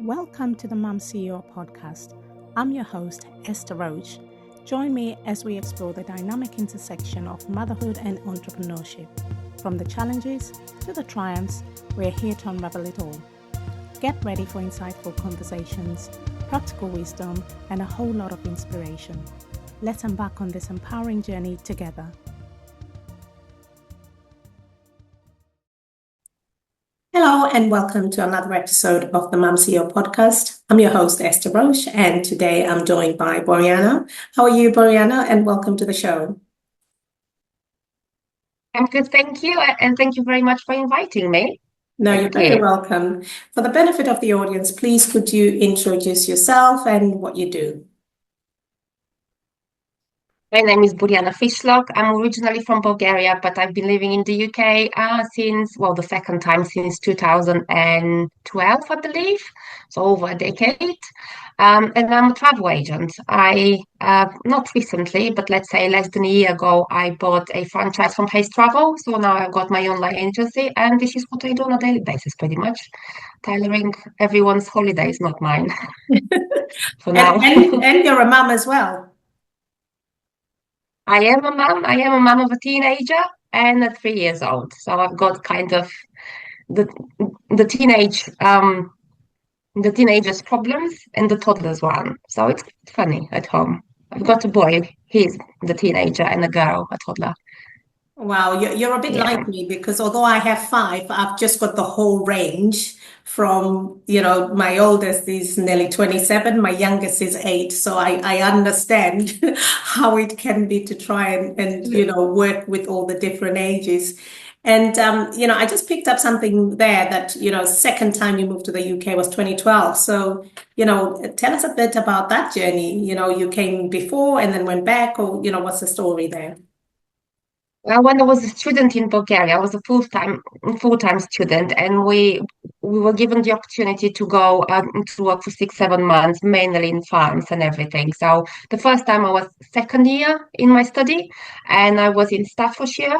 Welcome to the Mum CEO podcast. I'm your host, Esther Roach. Join me as we explore the dynamic intersection of motherhood and entrepreneurship. From the challenges to the triumphs, we're here to unravel it all. Get ready for insightful conversations, practical wisdom, and a whole lot of inspiration. Let's embark on this empowering journey together. Hello and welcome to another episode of the Mum CEO podcast. I'm your host, Esther Roche, and today I'm joined by Boryana. How are you, Boryana? And welcome to the show. I'm good, thank you. And thank you very much for inviting me. No, you're very welcome. For the benefit of the audience, please could you introduce yourself and what you do? My name is Boryana Fishlock. I'm originally from Bulgaria, but I've been living in the UK the second time since 2012, I believe, so over a decade. And I'm a travel agent. Not recently, but let's say less than a year ago, I bought a franchise from Hays Travel. So now I've got my online agency, and this is what I do on a daily basis, pretty much. Tailoring everyone's holidays, not mine, for now. And you're a mum as well. I am a mum. I am a mum of a teenager and a 3 years old. So I've got kind of the the teenage the teenager's problems and the toddler's one. So it's funny at home. I've got a boy, he's the teenager, and a girl, a toddler. Wow, you're a bit like me because although I have five, I've just got the whole range from, my oldest is nearly 27, my youngest is 8. So I understand how it can be to try and work with all the different ages. And, I just picked up something there that, second time you moved to the UK was 2012. So, tell us a bit about that journey. You came before and then went back, or, what's the story there? Well, when I was a student in Bulgaria, I was a full-time student, and we were given the opportunity to go to work for 6-7 months, mainly in farms and everything. So the first time I was second year in my study, and I was in Staffordshire,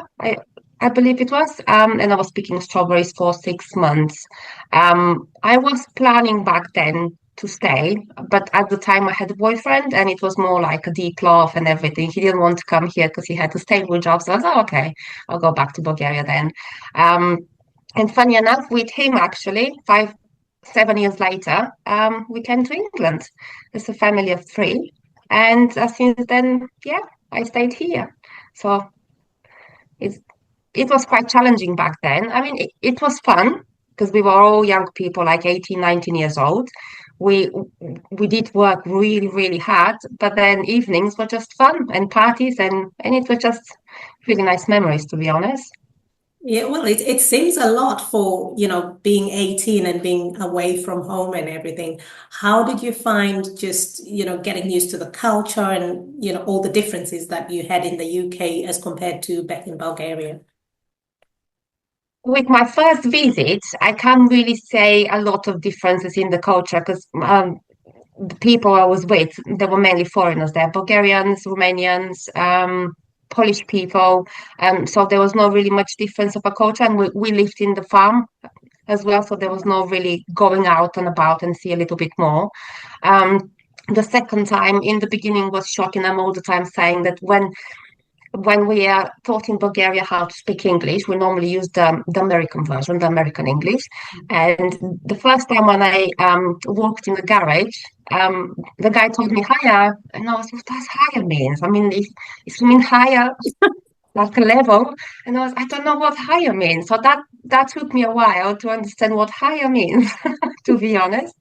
I believe it was, and I was picking strawberries for 6 months. I was planning back then to stay, but at the time I had a boyfriend, and it was more like a deep love and everything. He didn't want to come here because he had a stable job. So I was like, okay, I'll go back to Bulgaria then. And funny enough, with him actually, 7 years later, we came to England as a family of 3. And since then, I stayed here. So it was quite challenging back then. I mean, it was fun because we were all young people, like 18, 19 years old. We did work really, really hard, but then evenings were just fun and parties, and it was just really nice memories, to be honest. Yeah, well, it seems a lot for, being 18 and being away from home and everything. How did you find just, getting used to the culture and, all the differences that you had in the UK as compared to back in Bulgaria? With my first visit, I can't really say a lot of differences in the culture because the people I was with, they were mainly foreigners there, Bulgarians, Romanians, Polish people. So there was not really much difference of a culture. And we lived in the farm as well, so there was no really going out and about and see a little bit more. The second time in the beginning was shocking. I'm all the time saying that when we are taught in Bulgaria how to speak English, we normally use the American version, the American English. And the first time when I walked in the garage, the guy told me higher, and I was, what does higher means? I mean, if you mean higher, like a level, and I don't know what higher means. So that took me a while to understand what higher means, to be honest.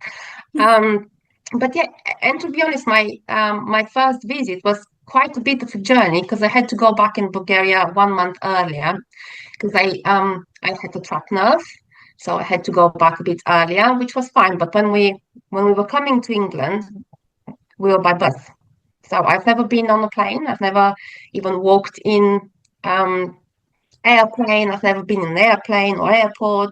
But yeah, and to be honest, my first visit was quite a bit of a journey because I had to go back in Bulgaria 1 month earlier because I had a trapped nerve, so I had to go back a bit earlier, which was fine. But when we were coming to England, we were by bus. So I've never been on a plane. I've never even walked in airplane. I've never been in an airplane or airport.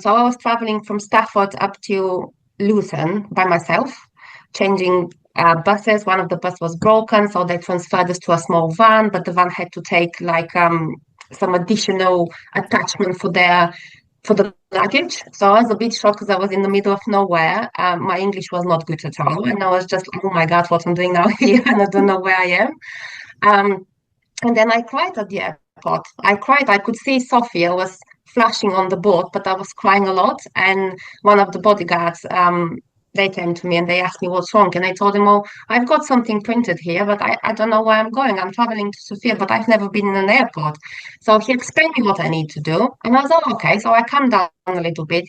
So I was traveling from Stafford up to Luton by myself, changing buses. One of the bus was broken, so they transferred us to a small van, but the van had to take like some additional attachment for their for the luggage. So I was a bit shocked because I was in the middle of nowhere. My English was not good at all, and I was just like, "Oh my God, what I'm doing now here?" And I don't know where I am. Um, and then I cried at the airport. I cried. I could see Sophia was flashing on the board, but I was crying a lot. And one of the bodyguards, they came to me and they asked me what's wrong. And I told them, "Oh, I've got something printed here, but I don't know where I'm going. I'm traveling to Sofia, but I've never been in an airport." So he explained me what I need to do. And I was, "Oh, okay." So I calmed down a little bit.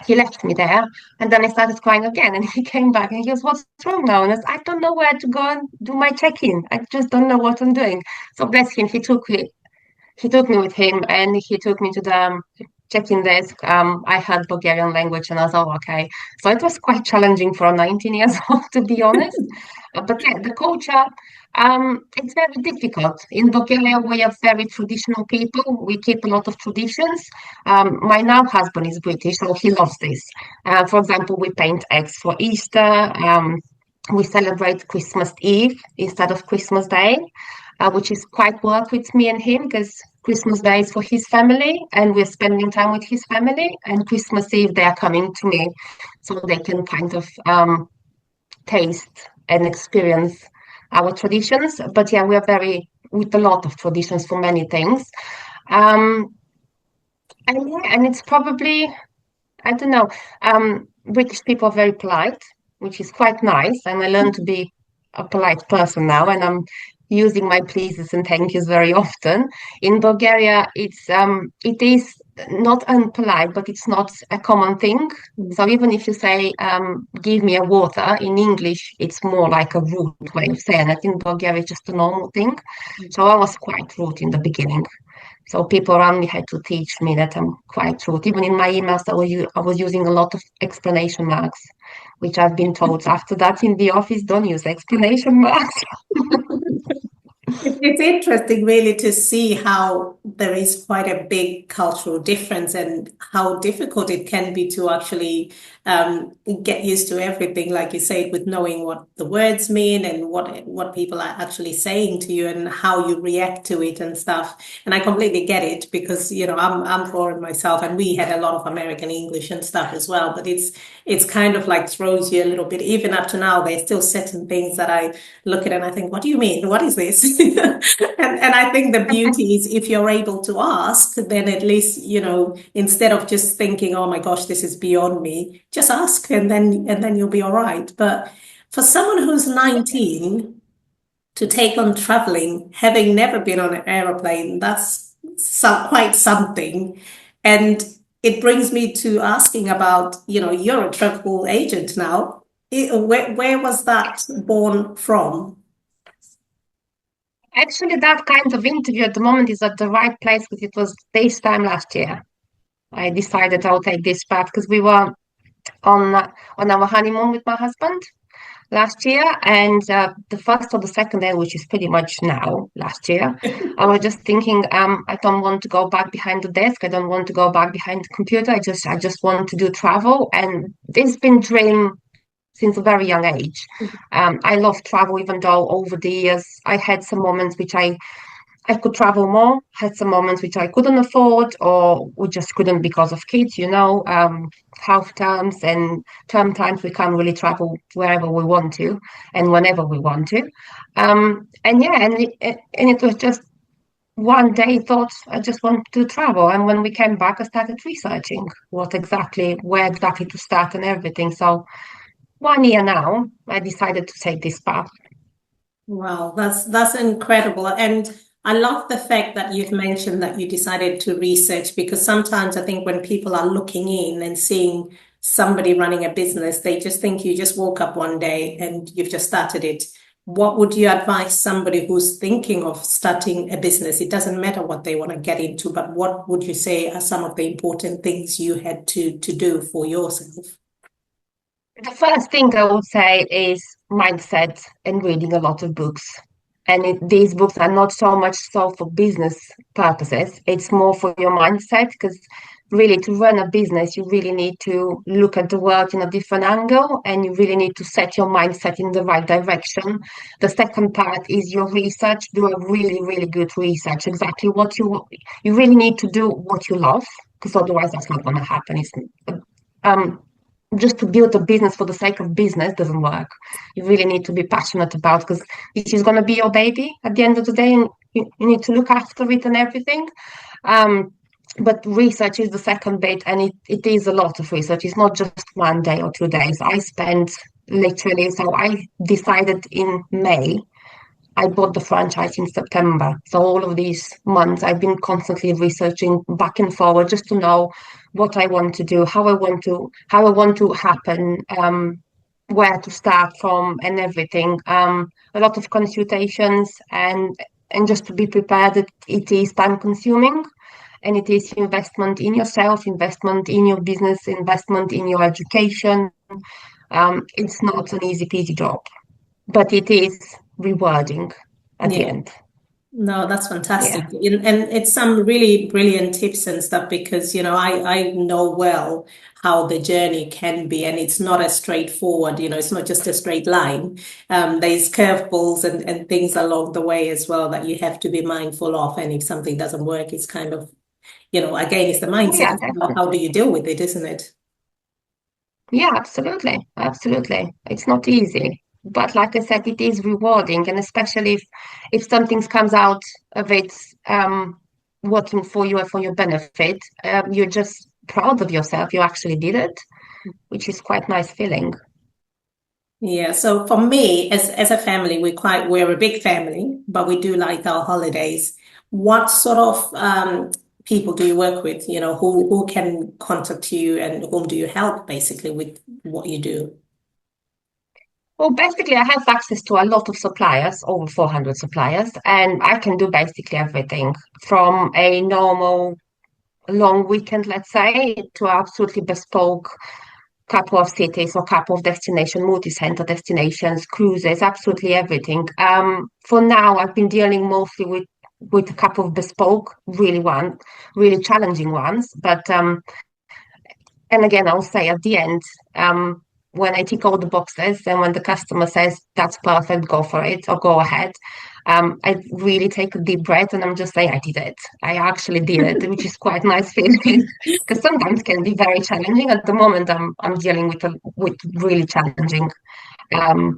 He left me there, and then I started crying again. And he came back and he goes, "What's wrong now?" And I said, "I don't know where to go and do my check-in. I just don't know what I'm doing." So bless him, he took me with him and he took me to the check-in desk. I had Bulgarian language and I was, "Oh, okay." So it was quite challenging for a 19 years old, to be honest. But yeah, the culture, it's very difficult. In Bulgaria, we are very traditional people. We keep a lot of traditions. My now husband is British, so he loves this. For example, we paint eggs for Easter. We celebrate Christmas Eve instead of Christmas Day, which is quite work with me and him because Christmas Day is for his family and we're spending time with his family. And Christmas Eve, they are coming to me so they can kind of taste and experience our traditions. But yeah, we are very with a lot of traditions for many things. Um, and yeah, and it's probably I don't know. British people are very polite, which is quite nice, and I learned to be a polite person now, and I'm using my pleases and thank yous very often. In Bulgaria, it is not unpolite, but it's not a common thing. So even if you say "give me a water" in English, it's more like a rude way of saying it. In Bulgaria, it's just a normal thing. So I was quite rude in the beginning. So people around me had to teach me that I'm quite rude. Even in my emails, I was using a lot of explanation marks, which I've been told after that in the office, don't use explanation marks. It's interesting, really, to see how there is quite a big cultural difference and how difficult it can be to actually get used to everything, like you said, with knowing what the words mean and what people are actually saying to you and how you react to it and stuff. And I completely get it because, I'm foreign myself and we had a lot of American English and stuff as well. But it's kind of like throws you a little bit. Even up to now, there's still certain things that I look at and I think, what do you mean? What is this? And I think the beauty is if you're able to ask, then at least, instead of just thinking, oh my gosh, this is beyond me, just ask and then you'll be all right. But for someone who's 19 to take on traveling, having never been on an aeroplane, that's quite something. And it brings me to asking about, you're a travel agent now. Where was that born from? Actually, that kind of interview at the moment is at the right place because it was this time last year. I decided I'll take this path because we were on our honeymoon with my husband last year, and the first or the second day, which is pretty much now, last year, I was just thinking, I don't want to go back behind the desk. I don't want to go back behind the computer. I just want to do travel, and this has been dream since a very young age. I love travel, even though over the years I had some moments which I could travel more, had some moments which I couldn't afford or we just couldn't because of kids, half terms and term times, we can't really travel wherever we want to and whenever we want to. And yeah, and it was just one day thought I just want to travel. And when we came back, I started researching where exactly to start and everything. So 1 year now, I decided to take this path. Wow, that's incredible. And I love the fact that you've mentioned that you decided to research because sometimes I think when people are looking in and seeing somebody running a business, they just think you just woke up one day and you've just started it. What would you advise somebody who's thinking of starting a business? It doesn't matter what they want to get into, but what would you say are some of the important things you had to do for yourself? The first thing I would say is mindset and reading a lot of books. And these books are not so much so for business purposes, it's more for your mindset because really to run a business, you really need to look at the world in a different angle and you really need to set your mindset in the right direction. The second part is your research. Do a really, really good research, exactly what you really need to do what you love because otherwise that's not going to happen. It's um, just to build a business for the sake of business doesn't work. You really need to be passionate about, because this is going to be your baby at the end of the day, and you need to look after it and everything. Um, but research is the second bit, and it is a lot of research. It's not just 1 day or 2 days. I spent literally, so I decided in May. I bought the franchise in September. So all of these months, I've been constantly researching back and forward just to know what I want to do, how I want to happen, where to start from, and everything. A lot of consultations, and just to be prepared that it is time consuming, and it is investment in yourself, investment in your business, investment in your education. It's not an easy peasy job, but it is rewarding at the Yeah. end. No, that's fantastic. Yeah. And it's some really brilliant tips and stuff because, I know well how the journey can be, and it's not as straightforward, it's not just a straight line. There's curveballs and things along the way as well that you have to be mindful of. And if something doesn't work, it's kind of, again, it's the Oh, mindset. yeah, It's how definitely. do you deal with it, isn't it? Yeah, absolutely. Absolutely. It's not easy. But like I said, it is rewarding. And especially if something comes out of it working for you and for your benefit, you're just proud of yourself. You actually did it, which is quite nice feeling. Yeah, so for me, as a family, we're a big family, but we do like our holidays. What sort of people do you work with? Who can contact you and whom do you help basically with what you do? Well, basically, I have access to a lot of suppliers, over 400 suppliers, and I can do basically everything from a normal long weekend, let's say, to absolutely bespoke couple of cities or couple of destination, multi-center destinations, cruises, absolutely everything. For now, I've been dealing mostly with a couple of bespoke, really challenging ones. But and again, I'll say at the end, when I tick all the boxes and when the customer says that's perfect, go for it or go ahead, I really take a deep breath and I'm just saying I did it. I actually did it, which is quite nice feeling because sometimes can be very challenging. At the moment, I'm dealing with really challenging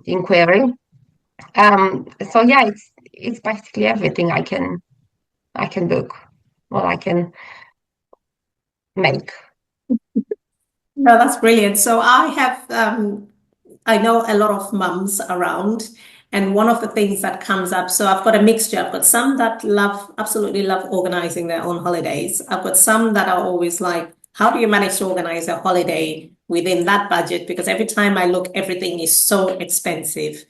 inquiry. So yeah, it's basically everything I can book or I can make. No, that's brilliant. So I know a lot of mums around, and one of the things that comes up, so I've got a mixture. I've got some that absolutely love organizing their own holidays. I've got some that are always like, how do you manage to organize a holiday within that budget? Because every time I look, everything is so expensive.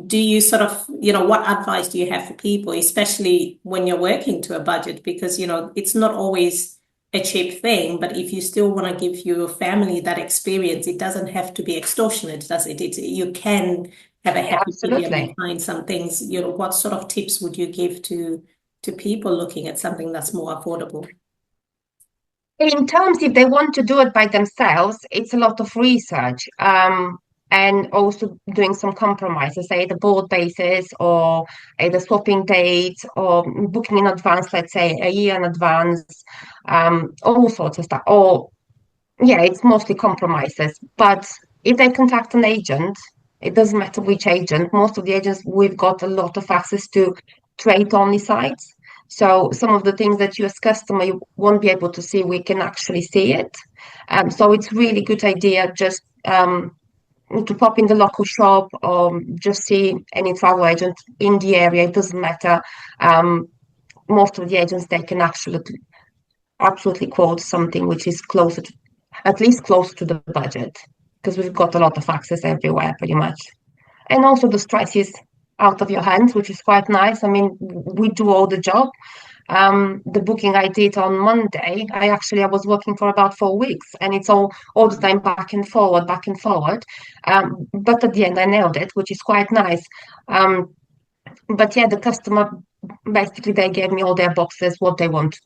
Do you sort of, what advice do you have for people, especially when you're working to a budget? Because, it's not always a cheap thing, but if you still want to give your family that experience, it doesn't have to be extortionate, does it? You can have a Yeah, happy medium and absolutely. find some things. What sort of tips would you give to people looking at something that's more affordable? In terms, if they want to do it by themselves, it's a lot of research, and also doing some compromises, either board basis or either swapping dates or booking in advance, let's say a year in advance, all sorts of stuff. Or yeah, it's mostly compromises. But if they contact an agent, it doesn't matter which agent. Most of the agents, we've got a lot of access to trade-only sites. So some of the things that you as customer you won't be able to see, we can actually see it. So it's really good idea just to pop in the local shop or just see any travel agent in the area. It doesn't matter. Um, Most of the agents they can actually absolutely quote something which is closer to, at least close to the budget, because we've got a lot of access everywhere pretty much. And also the stress is out of your hands, which is quite nice. I mean, we do all the job. The booking I did on Monday, I was working for about 4 weeks, and it's all the time back and forward, back and forward. But at the end, I nailed it, which is quite nice. Um, but yeah, the customer basically they gave me all their boxes, what they want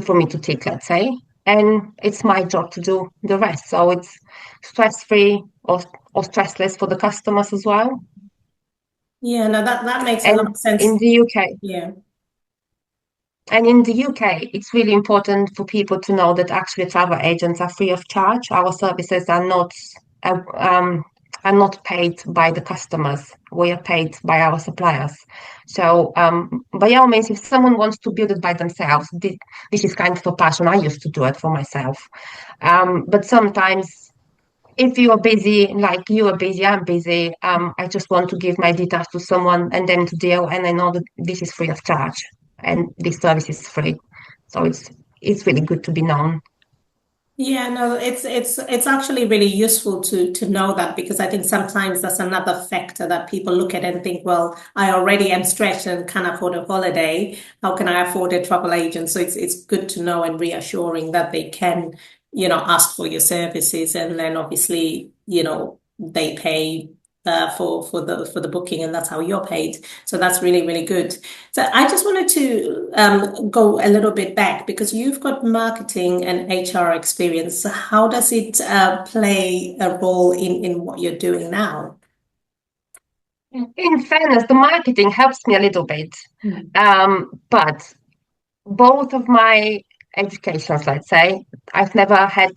for me to tick, let's say, and it's my job to do the rest. So it's stress free or stressless for the customers as well. Yeah, no, that makes a lot And of sense. in the UK, Yeah. And in the UK, it's really important for people to know that actually travel agents are free of charge. Our services uh, um, are not paid by the customers. We are paid by our suppliers. So, by all means, if someone wants to build it by themselves, this is kind of a passion. I used to do it for myself. But sometimes, if you are busy, like you are busy, I'm busy, I just want to give my details to someone and then to deal, and I know that this is free of charge and this service is free. So it's really good to be known. Yeah, no, it's actually really useful to know that because I think sometimes that's another factor that people look at and think, well, I already am stretched and can't afford a holiday. How can I afford a travel agent? So it's good to know and reassuring that they can, ask for your services and then obviously, they pay for the booking and that's how you're paid. So that's really, really good. So I just wanted to go a little bit back because you've got marketing and HR experience. So how does it play a role in what you're doing now? In fairness, the marketing helps me a little bit. Mm. But both of my educations, let's say, I've never had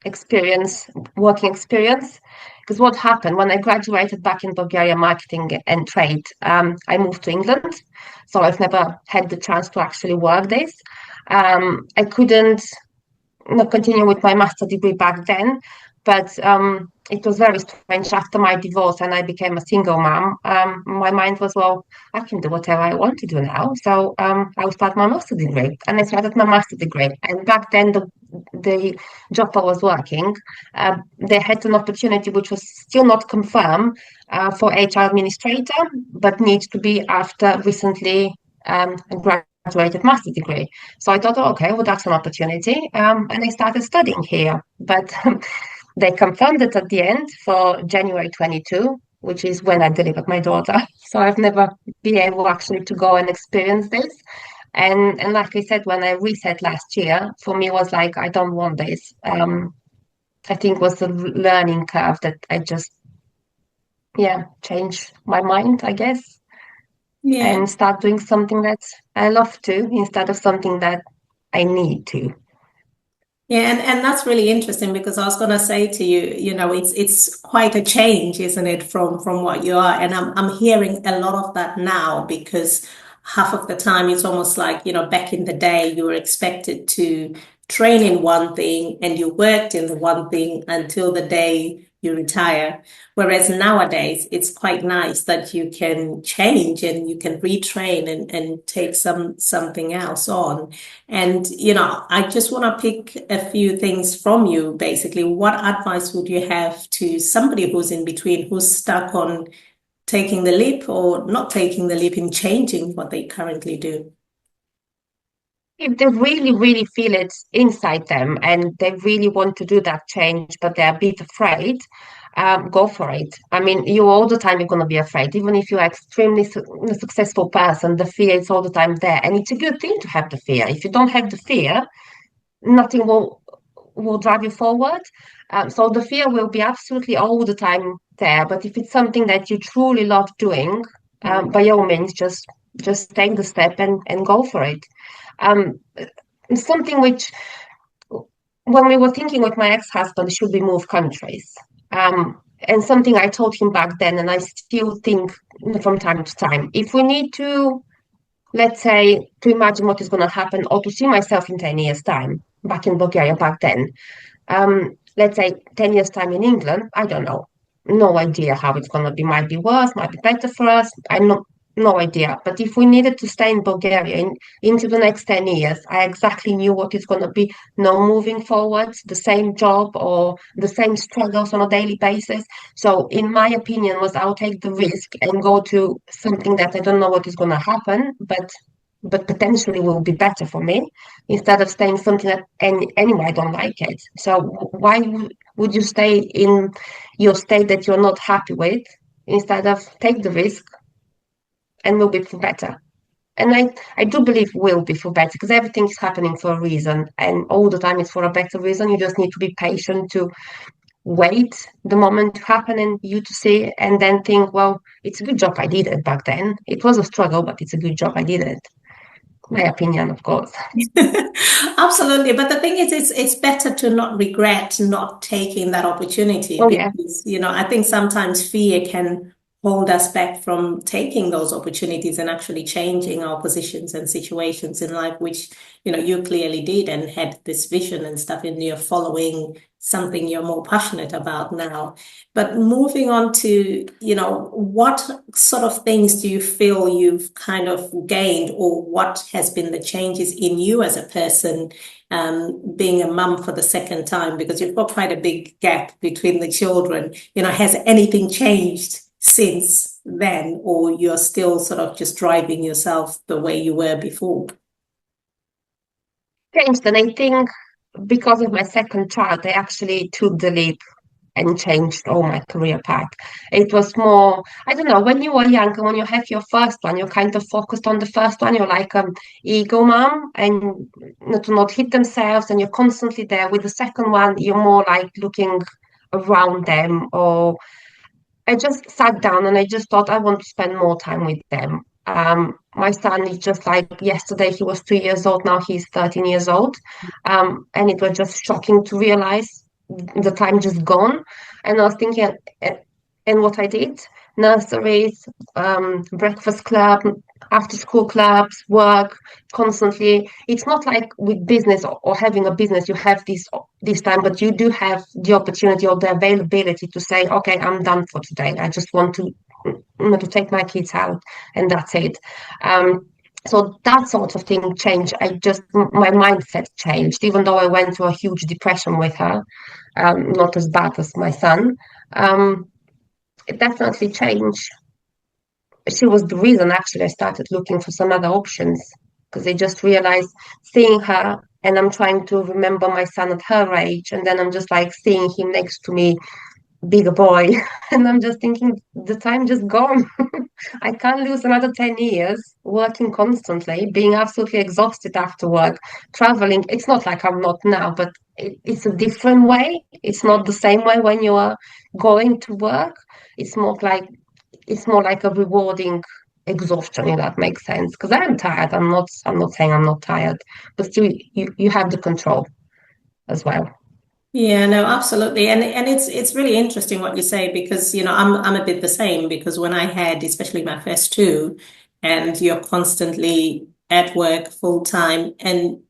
experience, working experience. Because what happened when I graduated back in Bulgaria, marketing and trade, I moved to England. So I've never had the chance to actually work this. I couldn't not continue with my master degree back then, but it was very strange after my divorce and I became a single mom. My mind was, well, I can do whatever I want to do now. So I'll start my master degree. And I started my master degree. And back then, the job I was working, they had an opportunity which was still not confirmed for HR administrator, but needs to be after recently graduated master degree. So I thought, oh, okay, well, that's an opportunity. And I started studying here. But they confirmed it at the end for January 22, which is when I delivered my daughter. So I've never been able actually to go and experience this. And like I said, when I reset last year, for me was like, I don't want this. I think it was the learning curve that I just, yeah, changed my mind, I guess, Yeah. and start doing something that I love to instead of something that I need to. Yeah, and that's really interesting because I was gonna say to you, it's quite a change, isn't it, from what you are? And I'm hearing a lot of that now because half of the time it's almost like, back in the day you were expected to train in one thing and you worked in the one thing until the day you retire. Whereas nowadays it's quite nice that you can change and you can retrain and take something else on. And, I just want to pick a few things from you, basically. What advice would you have to somebody who's in between, who's stuck on taking the leap or not taking the leap in changing what they currently do? If they really, really feel it inside them and they really want to do that change, but they're a bit afraid, go for it. I mean, you all the time you're going to be afraid, even if you're extremely successful person, the fear is all the time there. And it's a good thing to have the fear. If you don't have the fear, nothing will drive you forward. So the fear will be absolutely all the time there. But if it's something that you truly love doing, by all means, just take the step and go for it. Um, something which, when we were thinking with my ex-husband, should we move countries? And something I told him back then, and I still think from time to time, if we need to, let's say, to imagine what is going to happen or to see myself in 10 years' time, back in Bulgaria back then, let's say 10 years' time in England, I don't know. No idea how it's going to be. Might be worse, might be better for us. I know, no idea. But if we needed to stay in Bulgaria into the next 10 years, I exactly knew what it's going to be. No moving forward, the same job or the same struggles on a daily basis. So, in my opinion, was I'll take the risk and go to something that I don't know what is going to happen, but potentially will be better for me instead of staying something that anyway I don't like it. So why would you stay in your state that you're not happy with instead of take the risk and will be for better? And I do believe will be for better because everything's happening for a reason and all the time it's for a better reason. You just need to be patient to wait the moment to happen and you to see it and then think, well, it's a good job I did it back then. It was a struggle, but it's a good job I did it. My opinion, of course. Absolutely. But the thing is, it's better to not regret not taking that opportunity Oh yeah, because, I think sometimes fear can hold us back from taking those opportunities and actually changing our positions and situations in life, which, you clearly did and had this vision and stuff, and you're following something you're more passionate about now. But moving on to, what sort of things do you feel you've kind of gained, or what has been the changes in you as a person, being a mum for the second time? Because you've got quite a big gap between the children. Has anything changed since then, or you're still sort of just driving yourself the way you were before? changed, and I think because of my second child, I actually took the leap and changed all my career path. It was more, I don't know, when you were younger, when you have your first one, you're kind of focused on the first one. You're like ego mom and to not hit themselves, and you're constantly there. With the second one, you're more like looking around them. Or I just sat down and I just thought I want to spend more time with them. My son is just like yesterday, he was 2 years old, now he's 13 years old. And it was just shocking to realize the time just gone. And I was thinking, eh, and what I did, nurseries, breakfast club, after school clubs, work constantly. It's not like with business or having a business, you have this time, but you do have the opportunity or the availability to say, okay, I'm done for today. I just want to take my kids out, and that's it. Um, so that sort of thing changed. My mindset changed, even though I went through a huge depression with her, not as bad as my son. Um, it definitely changed. She was the reason actually I started looking for some other options, because I just realized seeing her, and I'm trying to remember my son at her age, and then I'm just like seeing him next to me, bigger boy, and I'm just thinking the time just gone. I can't lose another 10 years working constantly, being absolutely exhausted after work, traveling. It's not like I'm not now, but it's a different way. It's not the same way when you are going to work. It's more like it's more like a rewarding exhaustion, if that makes sense. Because I'm tired. I'm not saying I'm not tired, but still you have the control as well. Yeah, no, absolutely. And it's really interesting what you say because, I'm a bit the same because when I had especially my first two and you're constantly at work full time and,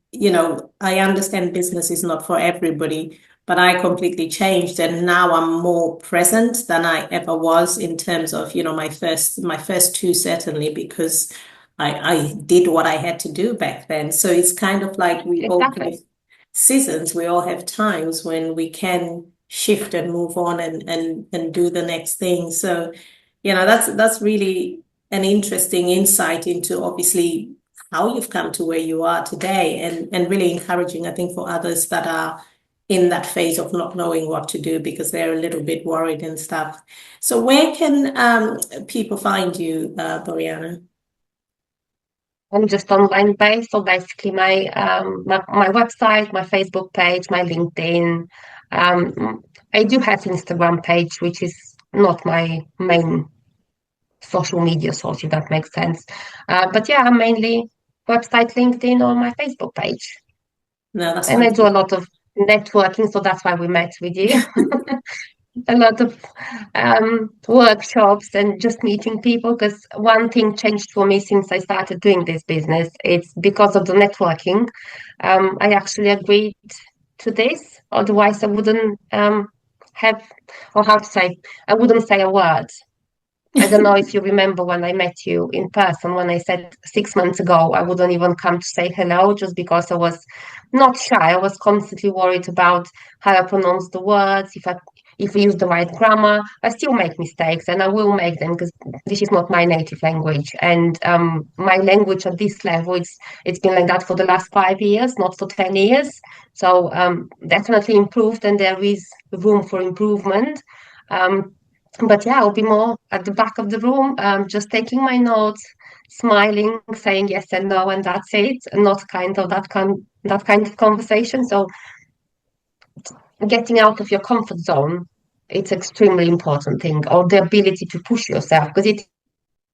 I understand business is not for everybody, but I completely changed and now I'm more present than I ever was in terms of, my first two certainly because I did what I had to do back then. So it's kind of like we all have Exactly. seasons, we all have times when we can shift and move on and do the next thing. So, that's really an interesting insight into obviously how you've come to where you are today and really encouraging, I think, for others that are in that phase of not knowing what to do because they're a little bit worried and stuff. So where can people find you, Boryana? I'm just online based, so basically my website, my Facebook page, my LinkedIn. I do have Instagram page, which is not my main social media source, if that makes sense. But yeah, I'm mainly website, LinkedIn, or my Facebook page. No, that's And I do a fantastic. lot of networking, so that's why we met with you. A lot of workshops and just meeting people. Because one thing changed for me since I started doing this business. It's because of the networking. I actually agreed to this, otherwise I wouldn't have, or how to say, I wouldn't say a word. I don't know if you remember when I met you in person, when I said 6 months ago, I wouldn't even come to say hello just because I was not shy. I was constantly worried about how I pronounce the words, if I use the right grammar. I still make mistakes and I will make them because this is not my native language. And my language at this level, it's been like that for the last 5 years, not for 10 years. So definitely improved, and there is room for improvement. Um, but yeah, I'll be more at the back of the room, just taking my notes, smiling, saying yes and no, and that's it. Not kind of that kind of conversation. So getting out of your comfort zone, it's extremely important thing, or the ability to push yourself, because it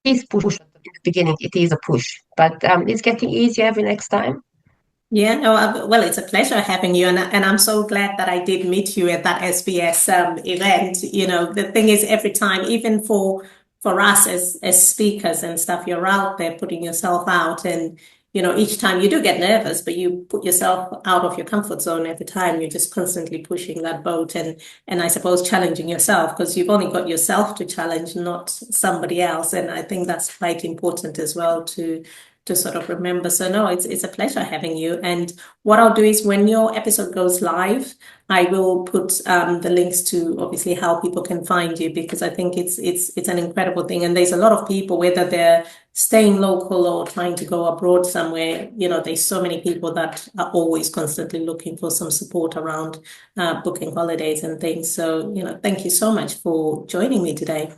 is push. in the beginning it is a push, but it's getting easier every next time. Yeah, no, well, it's a pleasure having you, and I'm so glad that I did meet you at that SBS event. You know, the thing is, every time, even for us as speakers and stuff, you're out there putting yourself out, and you know, each time you do get nervous, but you put yourself out of your comfort zone every time. You're just constantly pushing that boat, and I suppose challenging yourself because you've only got yourself to challenge, not somebody else. And I think that's quite important as well to sort of remember. So no, it's a pleasure having you. And what I'll do is when your episode goes live, I will put the links to obviously how people can find you because I think it's an incredible thing. And there's a lot of people, whether they're staying local or trying to go abroad somewhere, you know, there's so many people that are always constantly looking for some support around booking holidays and things. So, you know, thank you so much for joining me today.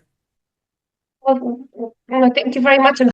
Well, thank you very much. And